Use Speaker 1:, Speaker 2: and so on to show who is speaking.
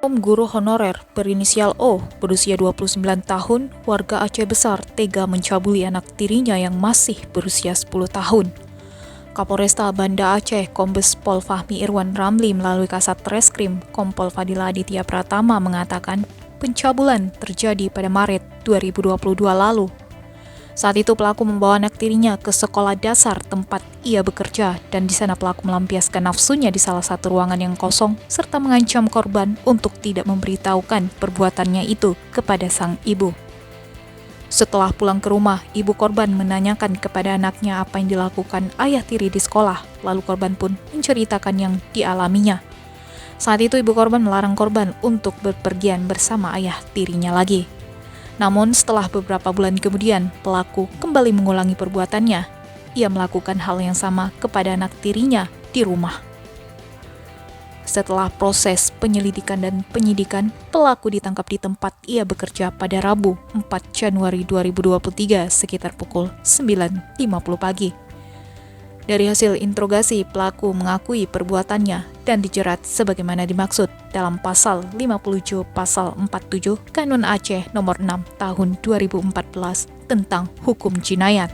Speaker 1: Guru honorer berinisial O berusia 29 tahun, warga Aceh Besar, tega mencabuli anak tirinya yang masih berusia 10 tahun. Kapolresta Banda Aceh, Kombes Pol Fahmi Irwan Ramli melalui Kasat Reskrim Kompol Fadila Aditya Pratama mengatakan pencabulan terjadi pada Maret 2022 lalu. Saat itu pelaku membawa anak tirinya ke sekolah dasar tempat ia bekerja dan di sana pelaku melampiaskan nafsunya di salah satu ruangan yang kosong serta mengancam korban untuk tidak memberitahukan perbuatannya itu kepada sang ibu. Setelah pulang ke rumah, ibu korban menanyakan kepada anaknya apa yang dilakukan ayah tiri di sekolah, lalu korban pun menceritakan yang dialaminya. Saat itu ibu korban melarang korban untuk berpergian bersama ayah tirinya lagi. Namun setelah beberapa bulan kemudian, pelaku kembali mengulangi perbuatannya. Ia melakukan hal yang sama kepada anak tirinya di rumah. Setelah proses penyelidikan dan penyidikan, pelaku ditangkap di tempat ia bekerja pada Rabu 4 Januari 2023 sekitar pukul 9.50 pagi. Dari hasil interogasi, pelaku mengakui perbuatannya dan dijerat sebagaimana dimaksud dalam pasal 57 pasal 47 Kanun Aceh nomor 6 tahun 2014 tentang hukum jinayat.